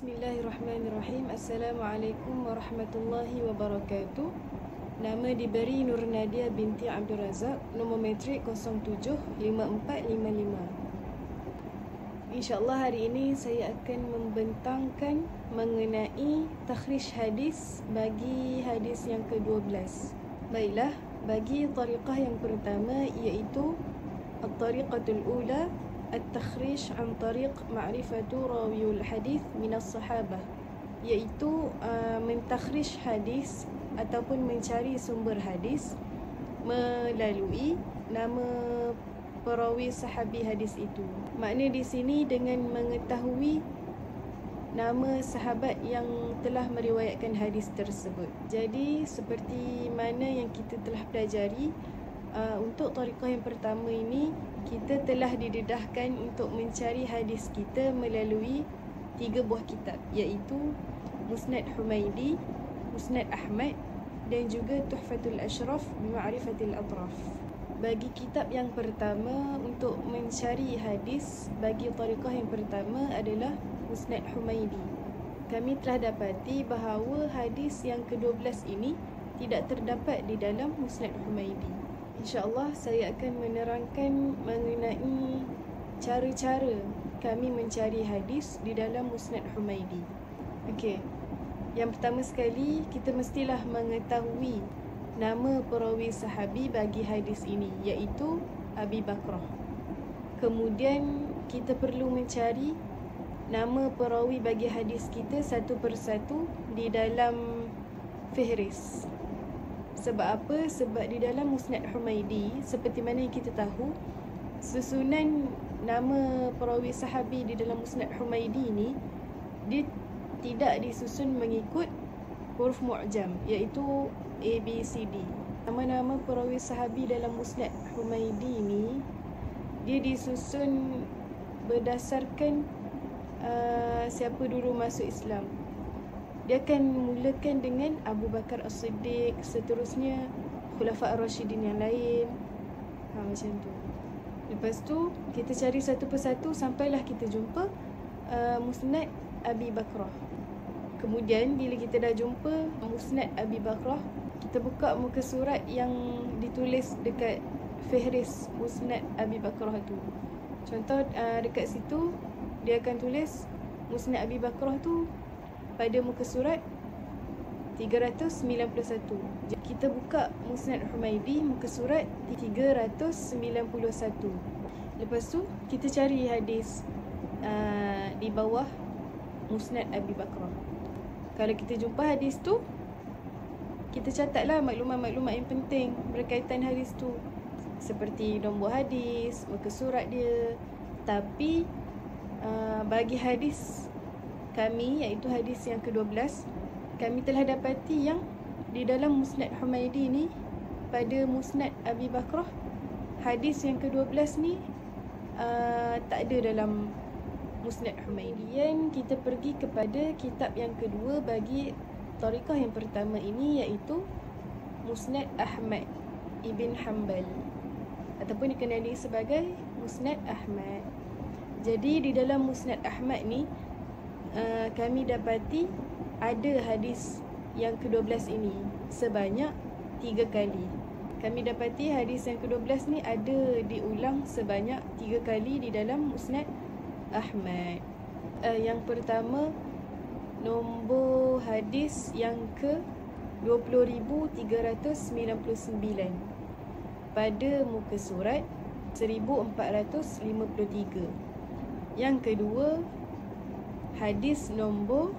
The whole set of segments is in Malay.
Bismillahirrahmanirrahim. Assalamualaikum warahmatullahi wabarakatuh. Nama diberi Nur Nadia binti Abdul Razak, nombor matrik 075455. InsyaAllah hari ini saya akan membentangkan mengenai takhrij hadis bagi hadis yang ke-12. Baiklah, bagi tariqah yang pertama iaitu at-tariqatul ula at-takhrij an tariq ma'rifatu rawiyul hadis minas sahabah, iaitu mentakhrij hadis ataupun mencari sumber hadis melalui nama perawi sahabi hadis itu. Makna di sini dengan mengetahui nama sahabat yang telah meriwayatkan hadis tersebut. Jadi seperti mana yang kita telah pelajari, untuk tariqah yang pertama ini kita telah didedahkan untuk mencari hadis kita melalui 3 buah kitab, iaitu Musnad Humaidi, Musnad Ahmad dan juga Tuhfatul Ashraf Bima'rifatil Atraf. Bagi kitab yang pertama untuk mencari hadis bagi tariqah yang pertama adalah Musnad Humaidi. Kami telah dapati bahawa hadis yang ke-12 ini tidak terdapat di dalam Musnad Humaidi. InsyaAllah saya akan menerangkan mengenai cara-cara kami mencari hadis di dalam Musnad Humaidi. Okey. Yang pertama sekali, kita mestilah mengetahui nama perawi sahabi bagi hadis ini, iaitu Abi Bakrah. Kemudian kita perlu mencari nama perawi bagi hadis kita satu persatu di dalam fihris. Sebab apa? Sebab di dalam Musnad Humaidi, seperti mana yang kita tahu, susunan nama perawi sahabi di dalam Musnad Humaidi ini dia tidak disusun mengikut huruf mu'jam, iaitu A, B, C, D. Nama-nama perawi sahabi dalam Musnad Humaidi ini dia disusun berdasarkan siapa dulu masuk Islam. Dia akan mulakan dengan Abu Bakar As-Siddiq, seterusnya Khulafa Ar-Rashidin yang lain, macam tu. Lepas tu kita cari satu persatu sampailah kita jumpa Musnad Abi Bakrah. Kemudian bila kita dah jumpa Musnad Abi Bakrah, kita buka muka surat yang ditulis dekat fihris Musnad Abi Bakrah tu. Contoh dekat situ dia akan tulis Musnad Abi Bakrah tu pada muka surat 391. Kita buka Musnad Humaidi muka surat 391. Lepas tu kita cari hadis di bawah Musnad Abi Bakrah. Kalau kita jumpa hadis tu, kita catatlah maklumat-maklumat yang penting berkaitan hadis tu, seperti nombor hadis, muka surat dia. Tapi bagi hadis kami, iaitu hadis yang ke-12, kami telah dapati yang di dalam Musnad Humaidi ni, pada Musnad Abi Bakrah, hadis yang ke-12 ni tak ada dalam Musnad Humaidi. Yang kita pergi kepada kitab yang kedua bagi tariqah yang pertama ini, iaitu Musnad Ahmad Ibn Hanbal, ataupun dikenali sebagai Musnad Ahmad. Jadi di dalam Musnad Ahmad ni kami dapati ada hadis yang ke-12 ini sebanyak 3 kali. Kami dapati hadis yang ke-12 ni ada diulang sebanyak 3 kali di dalam Musnad Ahmad. Yang pertama, nombor hadis yang ke-20,399 pada muka surat 1453. Yang kedua, hadis nombor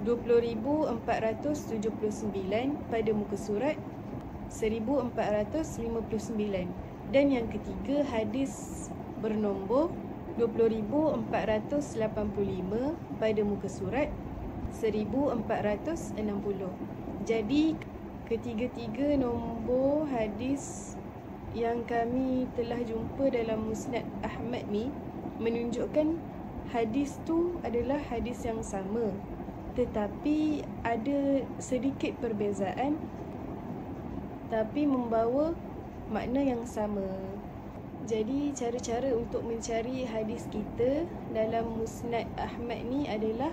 20,479 pada muka surat 1459. Dan yang ketiga, hadis bernombor 20,485 pada muka surat 1460. Jadi ketiga-tiga nombor hadis yang kami telah jumpa dalam Musnad Ahmad ni menunjukkan hadis tu adalah hadis yang sama, tetapi ada sedikit perbezaan tapi membawa makna yang sama. Jadi cara-cara untuk mencari hadis kita dalam Musnad Ahmad ni adalah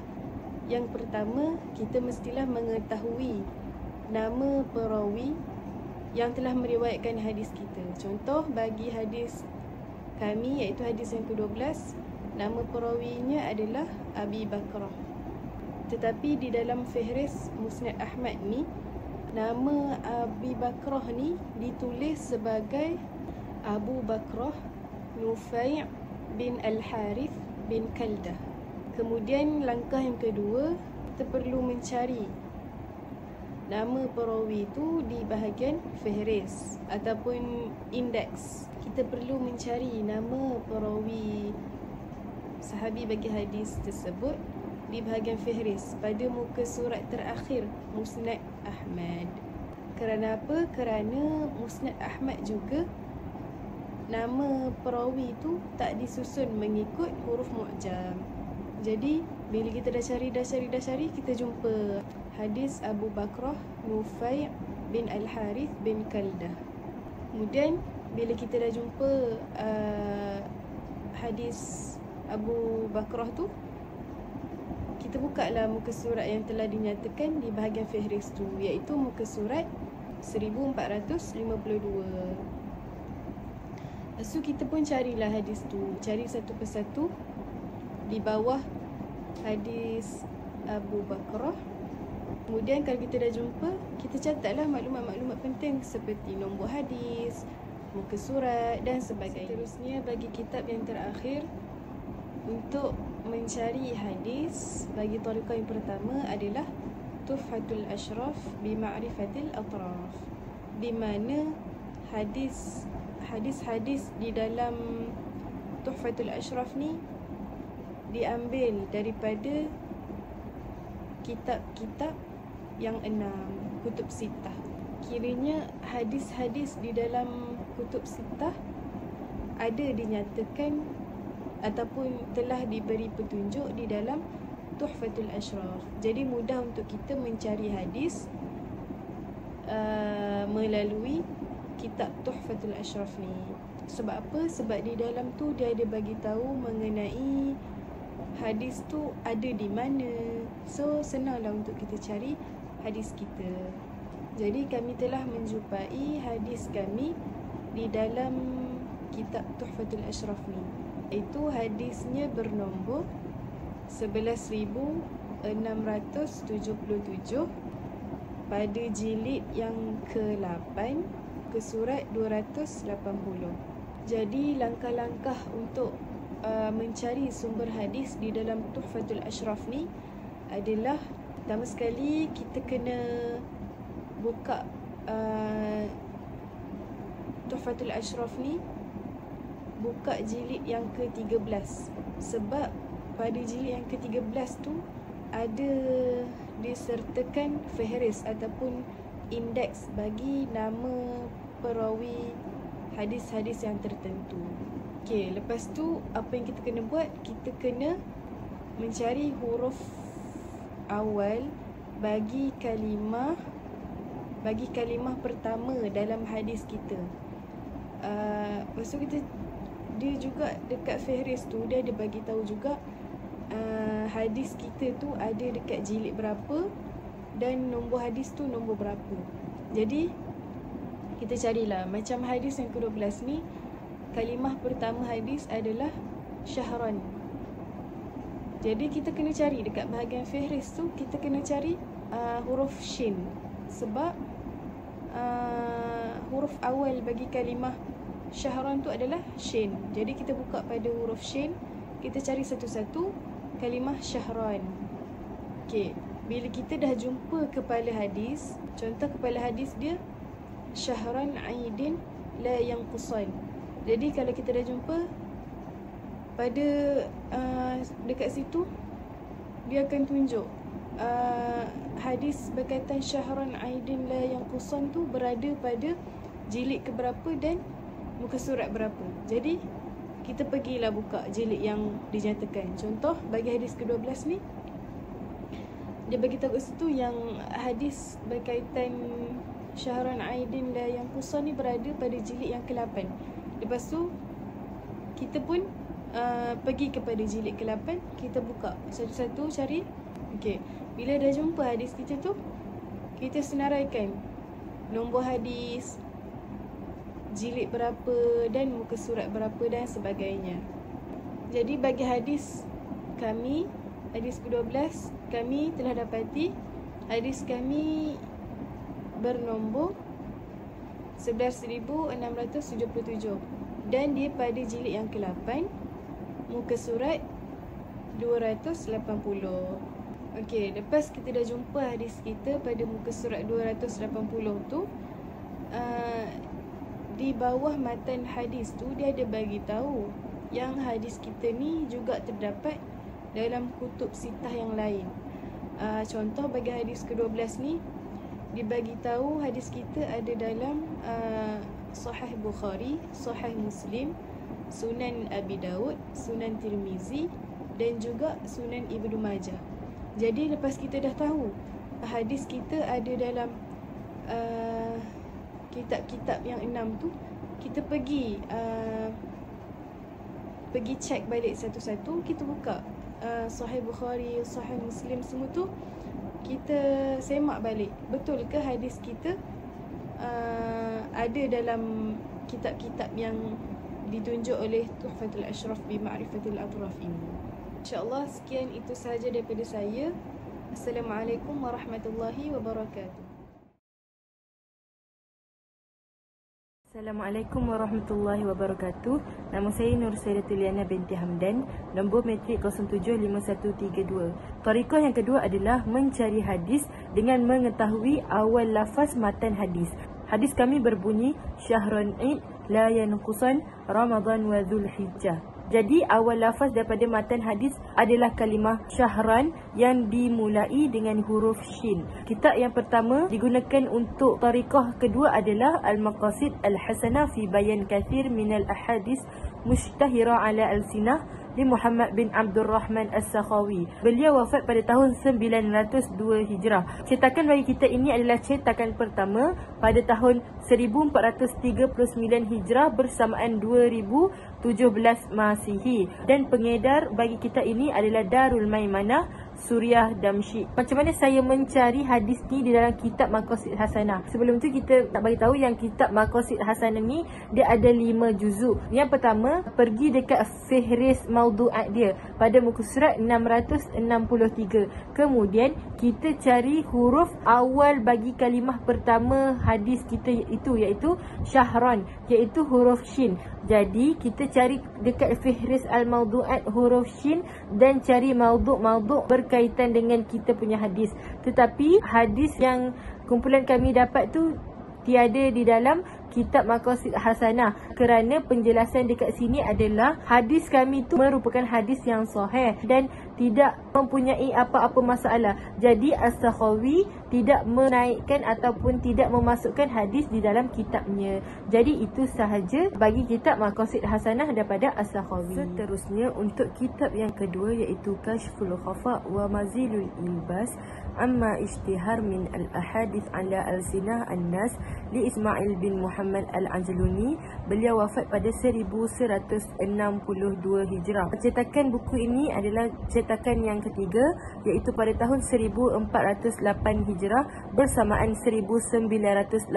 Yang pertama, kita mestilah mengetahui nama perawi yang telah meriwayatkan hadis kita. Contoh bagi hadis kami, iaitu hadis yang ke-12, nama perawinya adalah Abi Bakrah. Tetapi di dalam Fihris Musnad Ahmad ni, nama Abi Bakrah ni ditulis sebagai Abu Bakrah Nufai' bin Al-Harith bin Kaldah. Kemudian langkah yang kedua, kita perlu mencari nama perawi itu di bahagian Fihris ataupun indeks. Kita perlu mencari nama perawi sahabi bagi hadis tersebut di bahagian Fihris pada muka surat terakhir Musnad Ahmad. Kerana apa? Kerana Musnad Ahmad juga nama perawi itu tak disusun mengikut huruf mu'jam. Jadi bila kita dah cari, kita jumpa hadis Abu Bakrah Nufai' bin Al-Harith bin Kaldah. Kemudian bila kita dah jumpa hadis Abu Bakrah tu, kita buka lah muka surat yang telah dinyatakan di bahagian Fihris tu, iaitu muka surat 1452. Lepas tu kita pun carilah hadis tu, cari satu persatu di bawah hadis Abu Bakrah. Kemudian kalau kita dah jumpa, kita catatlah maklumat-maklumat penting seperti nombor hadis, muka surat dan sebagainya. Seterusnya bagi kitab yang terakhir untuk mencari hadis, bagi tariqah yang pertama adalah Tuhfatul Ashraf bi Ma'rifatil Atraf, di mana hadis-hadis di dalam Tuhfatul Ashraf ni diambil daripada kitab-kitab yang 6, kutub sittah. Kiranya hadis-hadis di dalam kutub sittah ada dinyatakan ataupun telah diberi petunjuk di dalam Tuhfatul Ashraf. Jadi mudah untuk kita mencari hadis melalui kitab Tuhfatul Ashraf ni. Sebab apa? Sebab di dalam tu dia ada bagi tahu mengenai hadis tu ada di mana. So senanglah untuk kita cari hadis kita. Jadi kami telah menjumpai hadis kami di dalam kitab Tuhfatul Ashraf ni. Itu hadisnya bernombor 11,677 pada jilid yang ke-8 ke surat 280. Jadi langkah-langkah untuk mencari sumber hadis di dalam Tuhfatul Ashraf ni adalah, pertama sekali kita kena buka Tuhfatul Ashraf ni, buka jilid yang ke-13. Sebab pada jilid yang ke-13 tu ada disertakan fihris ataupun indeks bagi nama perawi hadis-hadis yang tertentu. Okey, lepas tu apa yang kita kena buat? Kita kena mencari huruf awal bagi kalimah pertama dalam hadis kita. Lepas tu dia juga dekat fihris tu dia ada bagi tahu juga hadis kita tu ada dekat jilid berapa dan nombor hadis tu nombor berapa. Jadi kita carilah, macam hadis yang ke-12 ni, kalimah pertama hadis adalah syahran. Jadi kita kena cari dekat bahagian fihris tu, kita kena cari huruf shin. Sebab huruf awal bagi kalimah syahran tu adalah shin. Jadi kita buka pada huruf shin, kita cari satu-satu kalimah syahran. Okey, bila kita dah jumpa kepala hadis, contoh kepala hadis dia syahran aidin la yanqusan. Jadi kalau kita dah jumpa pada dekat situ, dia akan tunjuk hadis berkaitan syahran aidin la yanqusan tu berada pada jilid ke berapa dan muka surat berapa. Jadi kita pergilah buka jilid yang dinyatakan. Contoh bagi hadis ke-12 ni, dia bagi tahu situ yang hadis berkaitan syahran aidin la yanqusan ni berada pada jilid yang ke-8. Lepas tu kita pun pergi kepada jilid ke-8, kita buka satu-satu cari Okey, bila dah jumpa hadis kita tu, kita senaraikan nombor hadis, jilid berapa dan muka surat berapa dan sebagainya. Jadi bagi hadis kami, hadis ke-12, kami telah dapati hadis kami bernombor 11,677 dan dia pada jilid yang ke-8, muka surat 280. Okey, lepas kita dah jumpa hadis kita pada muka surat 280 tu, di bawah matan hadis tu dia ada bagi tahu yang hadis kita ni juga terdapat dalam kutub sitah yang lain. Contoh bagi hadis ke-12 ni dibagi tahu hadis kita ada dalam Sahih Bukhari, Sahih Muslim, Sunan Abi Daud, Sunan Tirmizi dan juga Sunan Ibnu Majah. Jadi lepas kita dah tahu hadis kita ada dalam kitab-kitab yang 6 tu, kita pergi cek balik satu-satu. Kita buka Sahih Bukhari, Sahih Muslim, semua tu kita semak balik, betul ke hadis kita ada dalam kitab-kitab yang ditunjuk oleh Tuhfatul Ashraf bi Ma'rifatil Atraf ini. InsyaAllah sekian itu sahaja daripada saya. Assalamualaikum warahmatullahi wabarakatuh. Assalamualaikum warahmatullahi wabarakatuh. Nama saya Nur Sayyidatul Liana binti Hamdan, nombor matrik 075132. Tariqah yang kedua adalah mencari hadis dengan mengetahui awal lafaz matan hadis. Hadis kami berbunyi Syahrun Id la yanqusan Ramadan wa Dzulhijjah. Jadi awal lafaz daripada matan hadis adalah kalimah syahran yang dimulai dengan huruf shin. Kitab yang pertama digunakan untuk tariqah kedua adalah Al-Maqasid Al-Hasanah fi Bayan Kathir minal Ahadis Mushtahira ala Al-Sinah di Muhammad bin Abdul Rahman As-Sakhawi. Beliau wafat pada tahun 902 Hijrah. Cetakan bagi kita ini adalah cetakan pertama pada tahun 1439 Hijrah bersamaan 2017 Masihi. Dan pengedar bagi kita ini adalah Darul Maimanah Suriah Damsyik. Macam mana saya mencari hadis ni di dalam kitab Maqasid Hasanah? Sebelum tu kita nak bagi tahu yang kitab Maqasid Hasanah ni dia ada 5 juzuk. Yang pertama, pergi dekat fihris maudu'at dia pada muka surat 663. Kemudian kita cari huruf awal bagi kalimah pertama hadis kita itu, iaitu syahran, iaitu huruf shin. Jadi kita cari dekat fihris al-maudu'at huruf shin dan cari mauduk-mauduk berkaitan dengan kita punya hadis. Tetapi hadis yang kumpulan kami dapat tu tiada di dalam kitab Maqasid Hasanah, kerana penjelasan dekat sini adalah hadis kami tu merupakan hadis yang sahih dan tidak mempunyai apa-apa masalah. Jadi As-Sakhawi tidak menaikkan ataupun tidak memasukkan hadis di dalam kitabnya. Jadi itu sahaja bagi kitab Maqasid Hasanah daripada As-Sakhawi. Seterusnya untuk kitab yang kedua iaitu Kashful Khafa wa Mazilul Ilbas amma ishtihar min al-ahadith ala al-sinah an-nas li Ismail bin Muhammad al-Ajluni. Beliau wafat pada 1162 Hijrah. Cetakan buku ini adalah cetakan yang ketiga, iaitu pada tahun 1408 Hijrah bersamaan 1988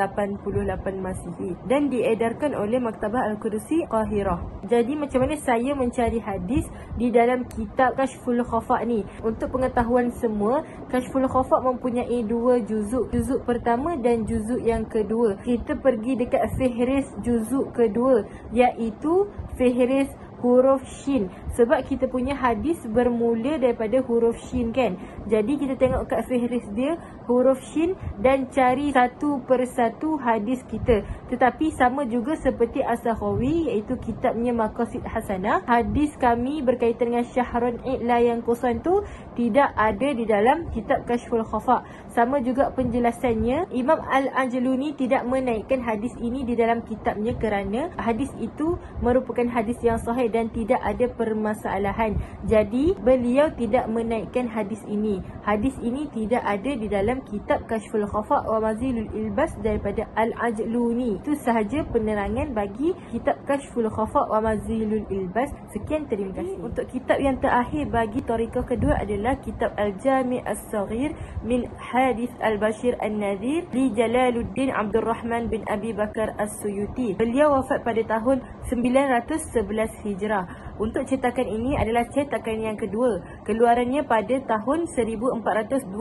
Masihi dan diedarkan oleh Maktabah Al-Qudusi Qahirah. Jadi macam mana saya mencari hadis di dalam kitab Kashful Khafa ni? Untuk pengetahuan semua, Kashful Khafa mempunyai 2 juzuk. Juzuk pertama dan juzuk yang kedua. Kita pergi dekat fihris juzuk kedua, iaitu fihris huruf shin. Sebab kita punya hadis bermula daripada huruf shin kan. Jadi kita tengok kat fihris dia huruf shin dan cari satu persatu hadis kita. Tetapi sama juga seperti As-Sakhawi, iaitu kitabnya Maqasid Hasanah, hadis kami berkaitan dengan Syahrun Id la yanqusan tu tidak ada di dalam kitab Kashful Khafa. Sama juga penjelasannya, Imam Al-Ajluni tidak menaikkan hadis ini di dalam kitabnya kerana hadis itu merupakan hadis yang sahih dan tidak ada permasalahan. Jadi beliau tidak menaikkan hadis ini. Hadis ini tidak ada di dalam dalam kitab Kashful Khafa wa Mazilul Ilbas daripada Al-Ajluni. Itu sahaja penerangan bagi kitab Kashful Khafa wa Mazilul Ilbas. Sekian, terima kasih. Untuk kitab yang terakhir bagi tariqah kedua adalah kitab Al-Jami' As-Saghir min Hadith Al-Bashir An-Nadhir li Jalaluddin Abdul Rahman bin Abi Bakar As-Suyuti. Beliau wafat pada tahun 911 Hijrah. Untuk cetakan ini adalah cetakan yang kedua. Keluarannya pada tahun 1425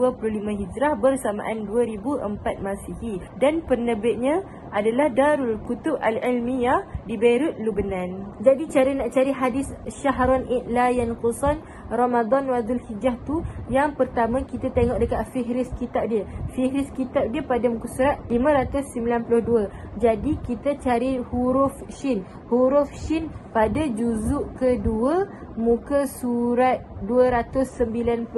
Hijrah bersamaan 2004 Masihi. Dan penerbitnya adalah Darul Kutub Al-Ilmiyah di Beirut, Lubnan. Jadi cara nak cari hadis Syahran la yanqusan Ramadan wa Zulhijjah tu, yang pertama kita tengok dekat fihris kitab dia. Fihris kitab dia pada muka surat 592. Jadi kita cari huruf shin. Huruf shin pada juzuk kedua muka surat 299.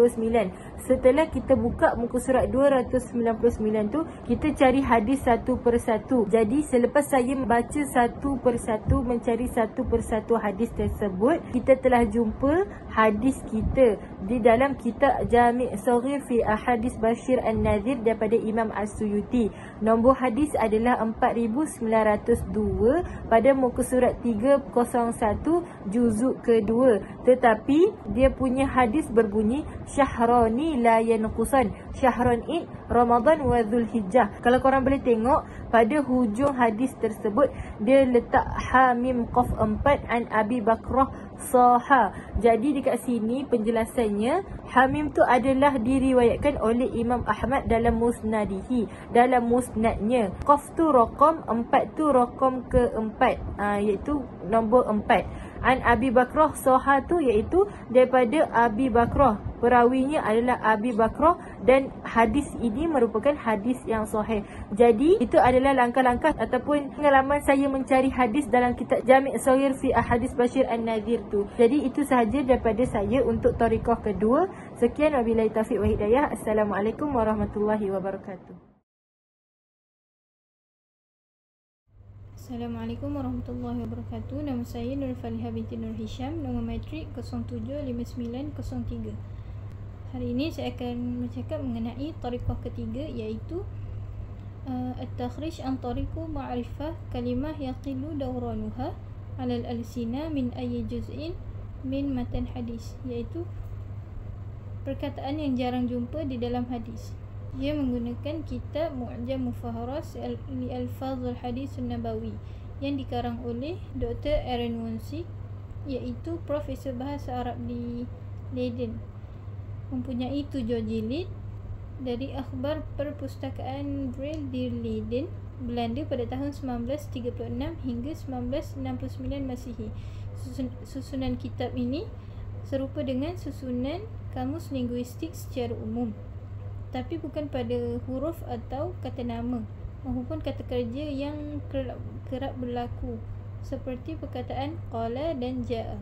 Setelah kita buka muka surat 299 tu, kita cari hadis satu persatu. Jadi selepas saya membaca satu persatu, mencari satu persatu hadis tersebut, kita telah jumpa hadis kita di dalam kitab Jami' Saghir fi Ahadits Bashir An-Nadhir daripada Imam As-Suyuti. Nombor hadis adalah 4902 pada muka surat 301 juzuk kedua. Tetapi dia punya hadis berbunyi Syahrani la yanqusan, Syahran id Ramadan wa Zulhijjah. Kalau korang boleh tengok pada hujung hadis tersebut, dia letak Hamim Qaf 4 an Abi Bakrah Saha. Jadi dekat sini penjelasannya, Hamim tu adalah diriwayatkan oleh Imam Ahmad dalam musnadihi, dalam musnadnya. Qaf tu raqam, 4 tu raqam ke-4, iaitu nombor 4. An Abi Bakrah Saha tu iaitu daripada Abi Bakrah, perawinya adalah Abi Bakrah, dan hadis ini merupakan hadis yang sahih. Jadi itu adalah langkah-langkah ataupun pengalaman saya mencari hadis dalam kitab Jami' Saghir fi Ahadits Bashir An-Nadhir tu. Jadi itu sahaja daripada saya untuk tariqah kedua. Sekian, wabillahi taufiq wa hidayah. Assalamualaikum warahmatullahi wabarakatuh. Assalamualaikum warahmatullahi wabarakatuh. Nama saya Nur Faliha binti Nur Hisham, nombor matrik 075903. Hari ini saya akan bercakap mengenai tariqah ketiga, iaitu At-Takhrij an Tariqu Ma'rifah Kalimah Yaqilu Dawranuha Alal Al-Sina min ayyi juz'in min matan hadis, iaitu perkataan yang jarang jumpa di dalam hadis. Ia menggunakan kitab Mu'jam Mufaharas li Alfazul Hadis Nabawi yang dikarang oleh Dr. Aaron Wonsik, iaitu Profesor Bahasa Arab di Leiden. Mempunyai 7 jilid dari akhbar perpustakaan Braille di Leiden, Belanda pada tahun 1936 hingga 1969 Masihi. Susunan kitab ini serupa dengan susunan kamus linguistik secara umum, tapi bukan pada huruf atau kata nama maupun kata kerja yang kerap berlaku, seperti perkataan qala dan ja'a.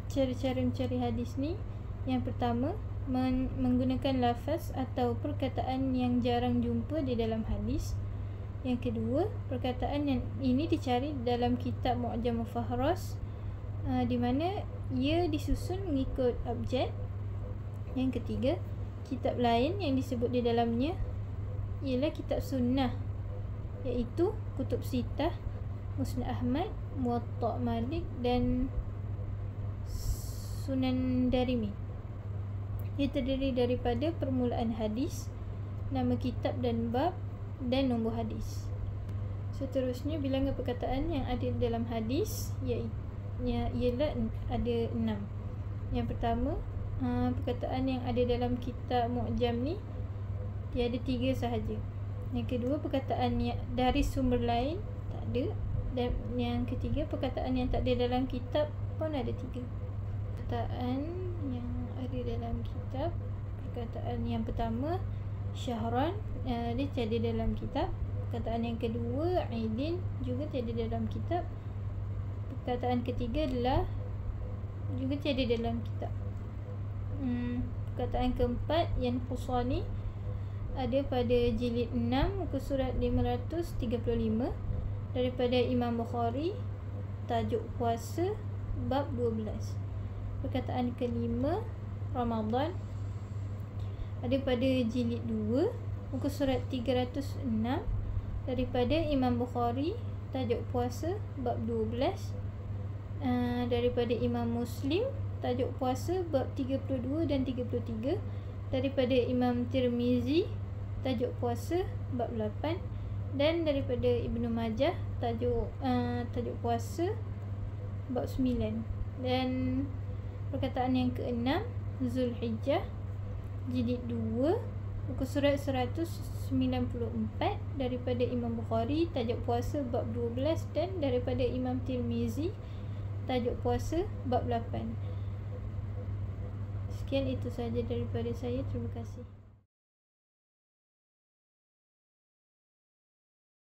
Cara-cara mencari hadis ni, yang pertama, menggunakan lafaz atau perkataan yang jarang jumpa di dalam hadis. Yang kedua, perkataan yang ini dicari dalam kitab Mu'jam Mufaharas, di mana ia disusun mengikut abjad. Yang ketiga, kitab lain yang disebut di dalamnya ialah kitab sunnah, iaitu Kutub Sittah, Musnad Ahmad, Muwatta' Malik dan Sunan Darimi. Ia terdiri daripada permulaan hadis, nama kitab dan bab, dan nombor hadis. Seterusnya, bilangan perkataan yang ada dalam hadis ialah ada 6. Yang pertama, perkataan yang ada dalam kitab Mu'jam ni dia ada 3 sahaja. Yang kedua, perkataan yang dari sumber lain tak ada. Dan yang ketiga, perkataan yang tak ada dalam kitab pun ada 3. Perkataan yang ada dalam kitab, perkataan yang pertama Syahran, dia tiada dalam kitab. Perkataan yang kedua Aidin, juga tiada dalam kitab. Perkataan ketiga adalah juga tiada dalam kitab. Perkataan keempat yang Qusani ada pada jilid 6 muka surat 535 daripada Imam Bukhari, tajuk puasa, bab 12. Perkataan kelima Ramadan ada pada jilid 2 muka surat 306 daripada Imam Bukhari, tajuk puasa bab 12. Daripada Imam Muslim, tajuk puasa bab 32 dan 33. Daripada Imam Tirmizi, tajuk puasa bab 8. Dan daripada Ibnu Majah, tajuk puasa bab 9. Dan perkataan yang ke-6, Zulhijjah jilid 2, muka surat 194 daripada Imam Bukhari, tajuk puasa bab 12. Dan daripada Imam Tirmizi, tajuk puasa bab 8. Sekian, itu sahaja daripada saya. Terima kasih.